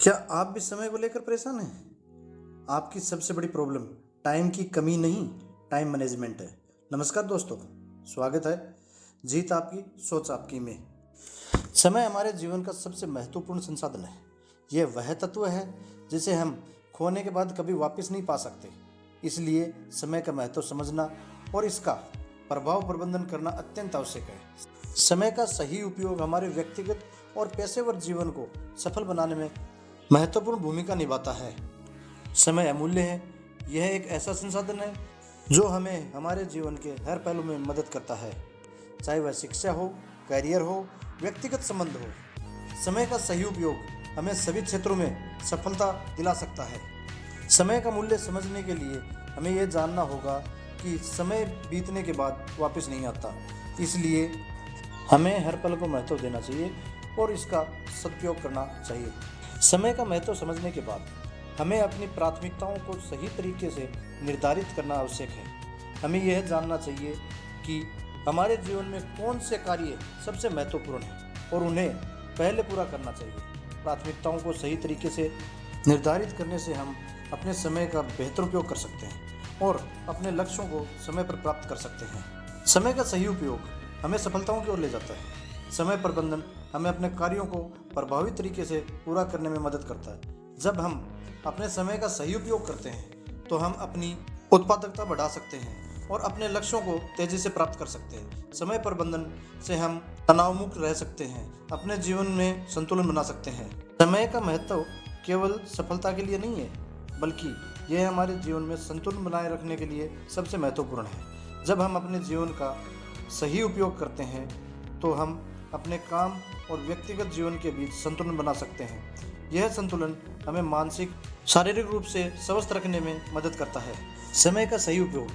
क्या आप भी समय को लेकर परेशान हैं? आपकी सबसे बड़ी प्रॉब्लम टाइम की कमी नहीं, टाइम मैनेजमेंट है। नमस्कार दोस्तों, स्वागत है जीत आपकी सोच आपकी में। समय हमारे जीवन का सबसे महत्वपूर्ण संसाधन है। यह वह तत्व है जिसे हम खोने के बाद कभी वापस नहीं पा सकते। इसलिए समय का महत्व समझना और इसका प्रभाव प्रबंधन करना अत्यंत आवश्यक है। समय का सही उपयोग हमारे व्यक्तिगत और पेशेवर जीवन को सफल बनाने में महत्वपूर्ण भूमिका निभाता है। समय अमूल्य है। यह एक ऐसा संसाधन है जो हमें हमारे जीवन के हर पहलू में मदद करता है, चाहे वह शिक्षा हो, करियर हो, व्यक्तिगत संबंध हो। समय का सही उपयोग हमें सभी क्षेत्रों में सफलता दिला सकता है। समय का मूल्य समझने के लिए हमें यह जानना होगा कि समय बीतने के बाद वापस नहीं आता। इसलिए हमें हर पल को महत्व देना चाहिए और इसका सदुपयोग करना चाहिए। समय का महत्व समझने के बाद हमें अपनी प्राथमिकताओं को सही तरीके से निर्धारित करना आवश्यक है। हमें यह जानना चाहिए कि हमारे जीवन में कौन से कार्य सबसे महत्वपूर्ण हैं और उन्हें पहले पूरा करना चाहिए। प्राथमिकताओं को सही तरीके से निर्धारित करने से हम अपने समय का बेहतर उपयोग कर सकते हैं और अपने लक्ष्यों को समय पर प्राप्त कर सकते हैं। समय का सही उपयोग हमें सफलताओं की ओर ले जाता है। समय प्रबंधन हमें अपने कार्यों को प्रभावी तरीके से पूरा करने में मदद करता है। जब हम अपने समय का सही उपयोग करते हैं तो हम अपनी उत्पादकता बढ़ा सकते हैं और अपने लक्ष्यों को तेजी से प्राप्त कर सकते हैं। समय प्रबंधन से हम तनाव मुक्त रह सकते हैं, अपने जीवन में संतुलन बना सकते हैं। समय का महत्व केवल सफलता के लिए नहीं है, बल्कि यह हमारे जीवन में संतुलन बनाए रखने के लिए सबसे महत्वपूर्ण है। जब हम अपने जीवन का सही उपयोग करते हैं तो हम अपने काम और व्यक्तिगत जीवन के बीच संतुलन बना सकते हैं। यह संतुलन हमें मानसिक, शारीरिक रूप से स्वस्थ रखने में मदद करता है। समय का सही उपयोग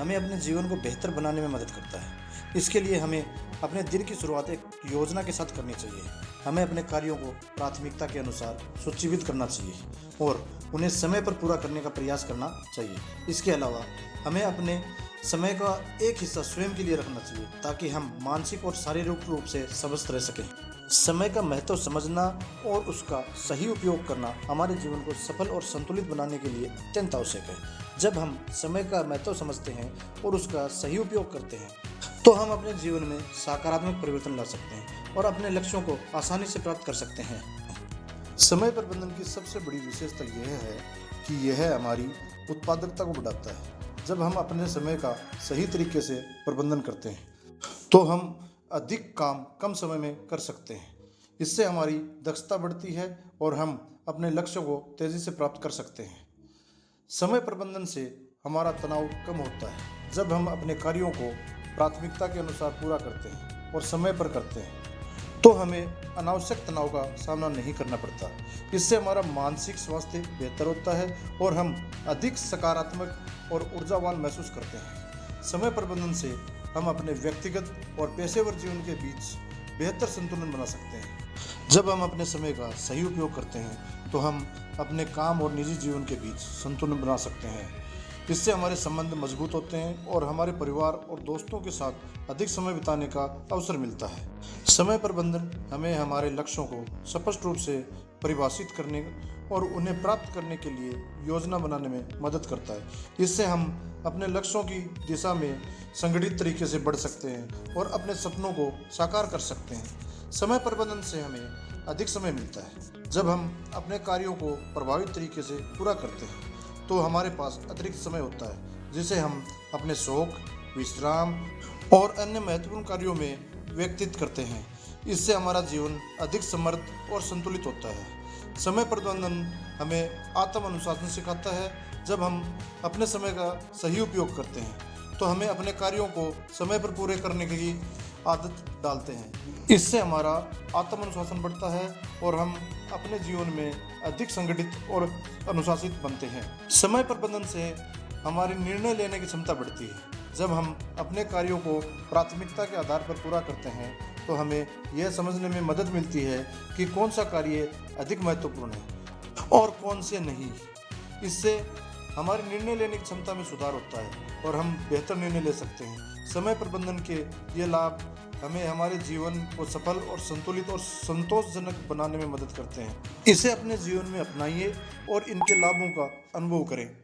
हमें अपने जीवन को बेहतर बनाने में मदद करता है। इसके लिए हमें अपने दिन की शुरुआत एक योजना के साथ करनी चाहिए। हमें अपने कार्यों को प्राथमिकता के अनुसार सूचीबद्ध करना चाहिए और उन्हें समय पर पूरा करने का प्रयास करना चाहिए। इसके अलावा हमें अपने समय का एक हिस्सा स्वयं के लिए रखना चाहिए ताकि हम मानसिक और शारीरिक रूप से स्वस्थ रह सकें। समय का महत्व समझना और उसका सही उपयोग करना हमारे जीवन को सफल और संतुलित बनाने के लिए अत्यंत आवश्यक है। जब हम समय का महत्व समझते हैं और उसका सही उपयोग करते हैं तो हम अपने जीवन में सकारात्मक परिवर्तन ला सकते हैं और अपने लक्ष्यों को आसानी से प्राप्त कर सकते हैं। समय प्रबंधन की सबसे बड़ी विशेषता यह है कि यह हमारी उत्पादकता को बढ़ाता है। जब हम अपने समय का सही तरीके से प्रबंधन करते हैं तो हम अधिक काम कम समय में कर सकते हैं। इससे हमारी दक्षता बढ़ती है और हम अपने लक्ष्यों को तेज़ी से प्राप्त कर सकते हैं। समय प्रबंधन से हमारा तनाव कम होता है। जब हम अपने कार्यों को प्राथमिकता के अनुसार पूरा करते हैं और समय पर करते हैं तो हमें अनावश्यक तनाव का सामना नहीं करना पड़ता। इससे हमारा मानसिक स्वास्थ्य बेहतर होता है और हम अधिक सकारात्मक और ऊर्जावान महसूस करते हैं। समय प्रबंधन से हम अपने व्यक्तिगत और पेशेवर जीवन के बीच बेहतर संतुलन बना सकते हैं। जब हम अपने समय का सही उपयोग करते हैं तो हम अपने काम और निजी जीवन के बीच संतुलन बना सकते हैं। इससे हमारे संबंध मजबूत होते हैं और हमारे परिवार और दोस्तों के साथ अधिक समय बिताने का अवसर मिलता है। समय प्रबंधन हमें हमारे लक्ष्यों को स्पष्ट रूप से परिभाषित करने और उन्हें प्राप्त करने के लिए योजना बनाने में मदद करता है। इससे हम अपने लक्ष्यों की दिशा में संगठित तरीके से बढ़ सकते हैं और अपने सपनों को साकार कर सकते हैं। समय प्रबंधन से हमें अधिक समय मिलता है। जब हम अपने कार्यों को प्रभावित तरीके से पूरा करते हैं तो हमारे पास अतिरिक्त समय होता है जिसे हम अपने शौक, विश्राम और अन्य महत्वपूर्ण कार्यों में व्यतीत करते हैं। इससे हमारा जीवन अधिक समृद्ध और संतुलित होता है। समय प्रबंधन हमें आत्म अनुशासन सिखाता है। जब हम अपने समय का सही उपयोग करते हैं तो हमें अपने कार्यों को समय पर पूरे करने की आदत डालते हैं। इससे हमारा आत्म अनुशासन बढ़ता है और हम अपने जीवन में अधिक संगठित और अनुशासित बनते हैं। समय प्रबंधन से हमारी निर्णय लेने की क्षमता बढ़ती है। जब हम अपने कार्यों को प्राथमिकता के आधार पर पूरा करते हैं तो हमें यह समझने में मदद मिलती है कि कौन सा कार्य अधिक महत्वपूर्ण है और कौन से नहीं। इससे हमारी निर्णय लेने की क्षमता में सुधार होता है और हम बेहतर निर्णय ले सकते हैं। समय प्रबंधन के ये लाभ हमें हमारे जीवन को सफल और संतुलित और संतोषजनक बनाने में मदद करते हैं। इसे अपने जीवन में अपनाइए और इनके लाभों का अनुभव करें।